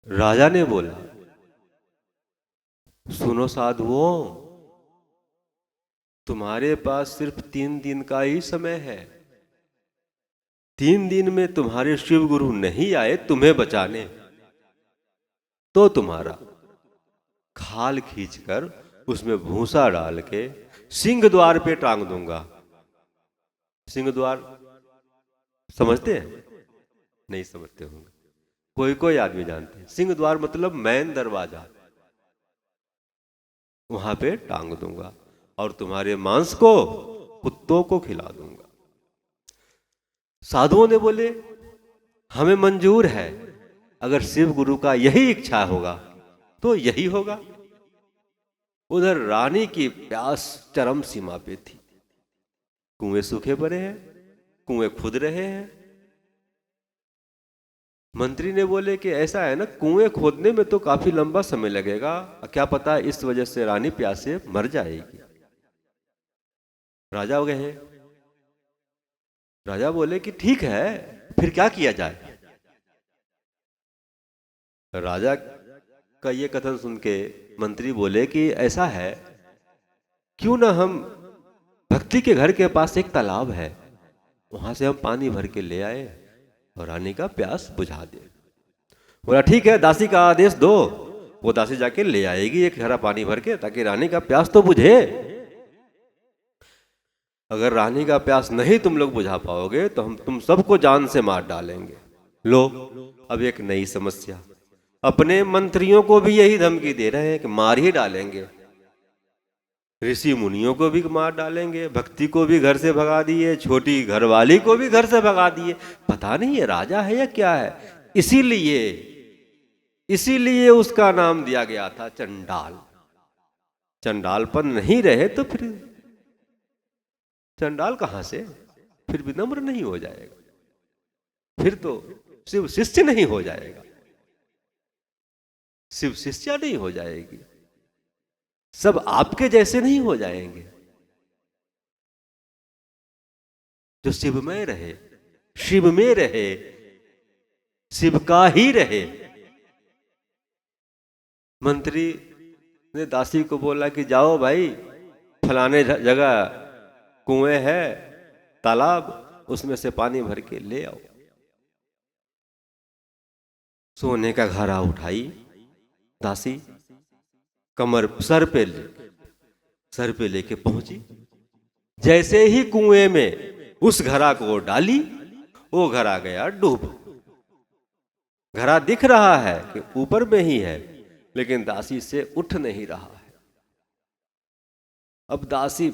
राजा ने बोला, सुनो साधुओं, तुम्हारे पास सिर्फ 3 दिन का ही समय है। 3 दिन में तुम्हारे शिव गुरु नहीं आए तुम्हें बचाने, तो तुम्हारा खाल खींचकर उसमें भूसा डाल के सिंह द्वार पे टांग दूंगा। सिंह द्वार समझते हैं? नहीं समझते होंगे, कोई कोई आदमी जानते हैं। सिंह द्वार मतलब मैन दरवाजा, वहां पे टांग दूंगा और तुम्हारे मांस को कुत्तों को खिला दूंगा। साधुओं ने बोले, हमें मंजूर है, अगर शिव गुरु का यही इच्छा होगा तो यही होगा। उधर रानी की प्यास चरम सीमा पे थी। कुएं सूखे पड़े हैं, कुएं खुद रहे हैं। मंत्री ने बोले कि ऐसा है ना, कुएं खोदने में तो काफी लंबा समय लगेगा, क्या पता इस वजह से रानी प्यास से मर जाएगी। राजा गए, राजा बोले कि ठीक है, फिर क्या किया जाए। राजा का ये कथन सुन के मंत्री बोले कि ऐसा है, क्यों ना हम भक्ति के घर के पास एक तालाब है, वहां से हम पानी भर के ले आए और रानी का प्यास बुझा दे। बोला ठीक है, दासी का आदेश दो, वो दासी जाके ले आएगी एक घड़ा पानी भर के, ताकि रानी का प्यास तो बुझे। अगर रानी का प्यास नहीं तुम लोग बुझा पाओगे तो हम तुम सबको जान से मार डालेंगे। लो, अब एक नई समस्या, अपने मंत्रियों को भी यही धमकी दे रहे हैं कि मार ही डालेंगे, ऋषि मुनियों को भी मार डालेंगे, भक्ति को भी घर से भगा दिए, छोटी घरवाली को भी घर से भगा दिए। पता नहीं ये राजा है या क्या है। इसीलिए उसका नाम दिया गया था चंडाल। चंडालपन नहीं रहे तो फिर चंडाल कहां से, फिर विनम्र नहीं हो जाएगा, फिर तो शिव शिष्य नहीं हो जाएगा, शिव शिष्या नहीं हो जाएगी, सब आपके जैसे नहीं हो जाएंगे। जो शिवमय रहे, शिव में रहे, शिव का ही रहे। मंत्री ने दासी को बोला कि जाओ भाई, फलाने जगह कुएं है, तालाब, उसमें से पानी भर के ले आओ। सोने का घड़ा उठाई दासी, कमर सर पे लेके पहुंची। जैसे ही कुएं में उस घड़ा को डाली, वो घड़ा गया डूब। घड़ा दिख रहा है कि ऊपर में ही है, लेकिन दासी से उठ नहीं रहा है। अब दासी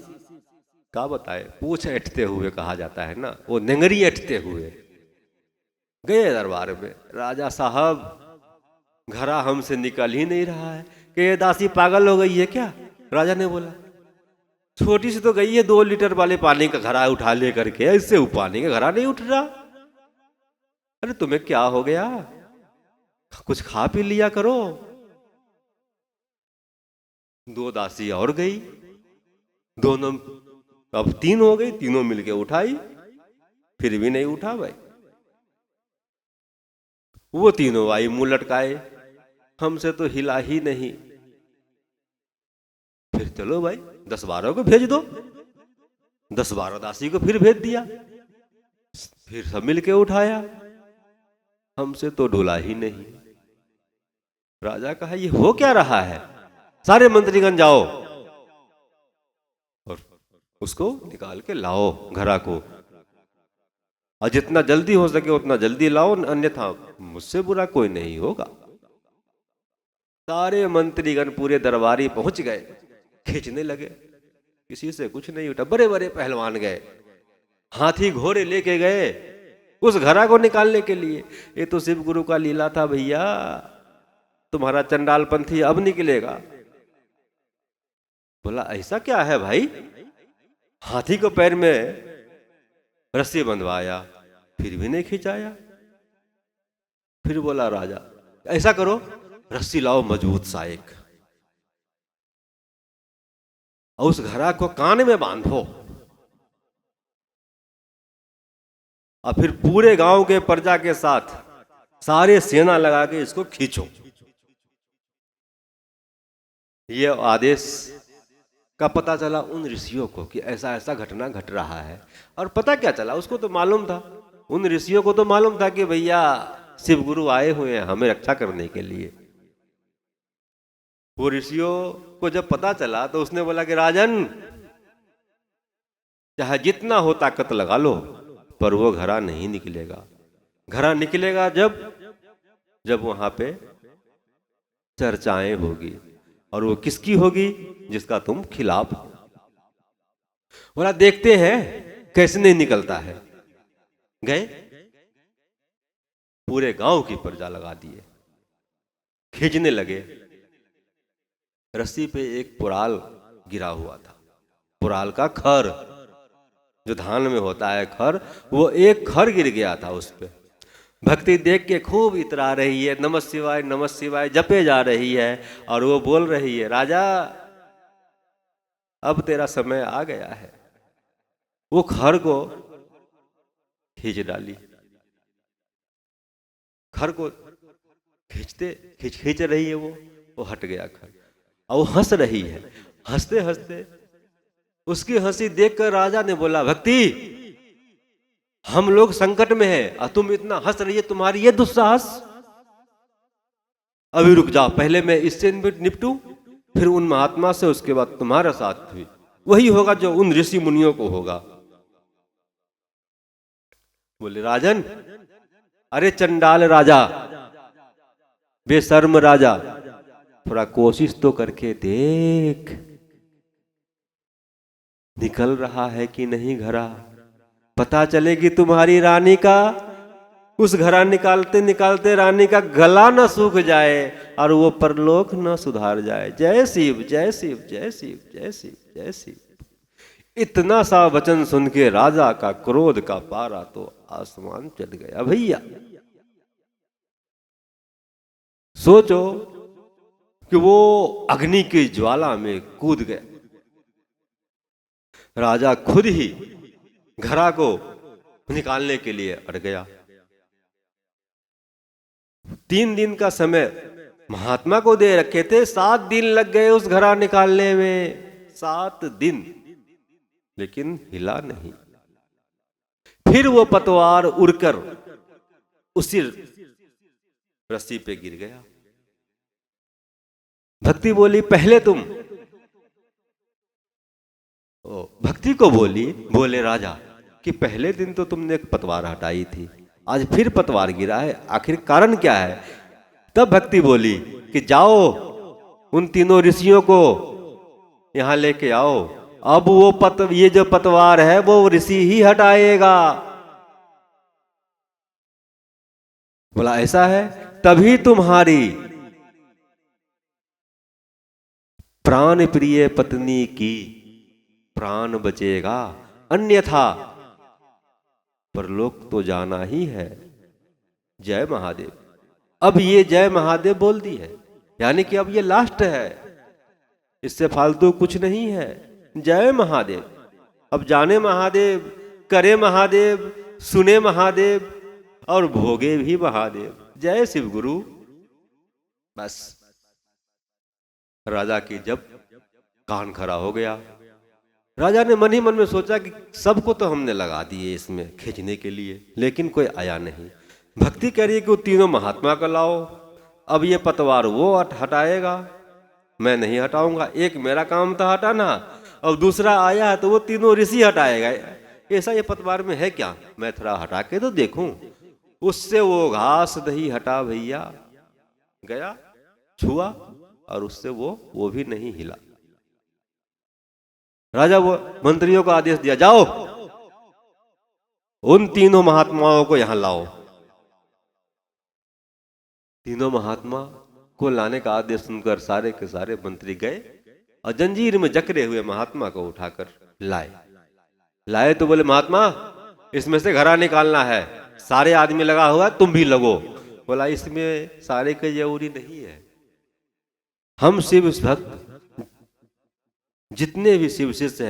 क्या बताए, पूछ ऐंठते हुए कहा जाता है ना, वो नेंगरी ऐंठते हुए गए दरबार में। राजा साहब, घड़ा हमसे निकल ही नहीं रहा है, कि ये दासी पागल हो गई है क्या। राजा ने बोला, छोटी सी तो गई है, 2 लीटर वाले पानी का घड़ा उठा ले करके, इससे पानी का घड़ा नहीं उठ रहा। अरे तुम्हें क्या हो गया, कुछ खा पी लिया करो। 2 दासी और गई, दोनों अब 3 हो गई, तीनों मिलके उठाई, फिर भी नहीं उठा भाई। वो तीनों आई मुंह लटकाए, हमसे तो हिला ही नहीं। फिर चलो भाई 10-12 को भेज दो। 10-12 दासी को फिर भेज दिया, फिर सब मिलके उठाया, हमसे तो डोला ही नहीं। राजा कहा, ये हो क्या रहा है, सारे मंत्रीगण जाओ और उसको निकाल के लाओ घड़ा को, और जितना जल्दी हो सके उतना जल्दी लाओ, अन्यथा मुझसे बुरा कोई नहीं होगा। सारे मंत्रीगण पूरे दरबारी पहुंच गए, खींचने लगे, किसी से कुछ नहीं उठा। बड़े बड़े पहलवान गए, हाथी घोड़े लेके गए उस घड़ा को निकालने के लिए। ये तो शिव गुरु का लीला था भैया, तुम्हारा चंडालपंथी अब निकलेगा। बोला, ऐसा क्या है भाई। हाथी को पैर में रस्सी बंधवाया, फिर भी नहीं खिंचाया। फिर बोला राजा, ऐसा करो, रस्सी लाओ मजबूत सा एक, और उस घड़ा को कान में बांधो, और फिर पूरे गांव के प्रजा के साथ सारे सेना लगा के इसको खींचो। ये आदेश का पता चला उन ऋषियों को कि ऐसा ऐसा घटना घट रहा है। और पता क्या चला, उसको तो मालूम था, उन ऋषियों को तो मालूम था कि भैया शिव गुरु आए हुए हैं हमें रक्षा करने के लिए। वो ऋषियों को जब पता चला तो उसने बोला कि राजन, चाहे जितना हो ताकत लगा लो, पर वो घड़ा नहीं निकलेगा। घड़ा निकलेगा जब वहां पे चर्चाएं होगी, और वो किसकी होगी? जिसका तुम खिलाफ हो। बोला देखते हैं कैसे नहीं निकलता है। गए, पूरे गांव की प्रजा लगा दिए, खींचने लगे। रस्सी पे एक पुराल गिरा हुआ था, पुराल का खर, जो धान में होता है खर, वो एक खर गिर गया था उस पे। भक्ति देख के खूब इतरा रही है, नमः शिवाय जपे जा रही है, और वो बोल रही है, राजा अब तेरा समय आ गया है। वो खर को खींच डाली, खर को खींच रही है, वो हट गया खर, और वो हंस रही है। हंसते हंसते उसकी हंसी देखकर राजा ने बोला, भक्ति हम लोग संकट में हैं और तुम इतना हंस रही है, तुम्हारी ये दुस्साहस। अभी रुक जाओ, पहले मैं इससे निपटूं, फिर उन महात्मा से, उसके बाद तुम्हारा साथ हुई वही होगा जो उन ऋषि मुनियों को होगा। बोले राजन, अरे चंडाल राजा, बेशर्म राजा, थोड़ा कोशिश तो करके देख, निकल रहा है कि नहीं घड़ा। पता चलेगी तुम्हारी रानी का, उस घड़ा निकालते निकालते रानी का गला न सूख जाए और वो परलोक न सुधार जाए। जय शिव जय शिव जय शिव जय शिव जय शिव। इतना सा वचन सुन के राजा का क्रोध का पारा तो आसमान चढ़ गया। भैया सोचो कि वो अग्नि की ज्वाला में कूद गया, राजा खुद ही घड़ा को निकालने के लिए अड़ गया। 3 दिन का समय महात्मा को दे रखे थे, 7 दिन लग गए उस घड़ा निकालने में, 7 दिन, लेकिन हिला नहीं। फिर वो पतवार उड़कर उसी रस्सी पे गिर गया। भक्ति बोली, पहले तुम, भक्ति को बोले राजा कि पहले दिन तो तुमने एक पतवार हटाई थी, आज फिर पतवार गिरा है, आखिर कारण क्या है? तब भक्ति बोली कि जाओ उन तीनों ऋषियों को यहां लेके आओ, अब वो ये जो पतवार है वो ऋषि ही हटाएगा। बोला ऐसा है, तभी तुम्हारी प्राण प्रिय पत्नी की प्राण बचेगा, अन्यथा परलोक तो जाना ही है। जय महादेव। अब ये जय महादेव बोल दी है, यानी कि अब ये लास्ट है, इससे फालतू कुछ नहीं है। जय महादेव। अब जाने महादेव, करे महादेव, सुने महादेव और भोगे भी महादेव। जय शिव गुरु। बस राजा की जब कान खड़ा हो गया, राजा ने मन ही मन में सोचा कि सबको तो हमने लगा दिए इसमें खींचने के लिए, लेकिन कोई आया नहीं। भक्ति कह रही है कि वो तीनों महात्मा को लाओ, अब ये पतवार वो हटाएगा, मैं नहीं हटाऊंगा। एक मेरा काम था हटाना, और दूसरा आया है तो वो तीनों ऋषि हटाएगा। ऐसा ये पतवार में है क्या, मैं थोड़ा हटा के तो देखूं। उससे वो घास दही हटा भैया, गया छुआ और उससे वो भी नहीं हिला। राजा वो मंत्रियों को आदेश दिया, जाओ उन तीनों महात्माओं को यहां लाओ। तीनों महात्मा को लाने का आदेश सुनकर सारे के सारे मंत्री गए और जंजीर में जकड़े हुए महात्मा को उठाकर लाए तो बोले, महात्मा इसमें से घड़ा निकालना है, सारे आदमी लगा हुआ, तुम भी लगो। बोला इसमें सारे की जरूरी नहीं है, हम शिव भक्त जितने भी शिव शिष्य है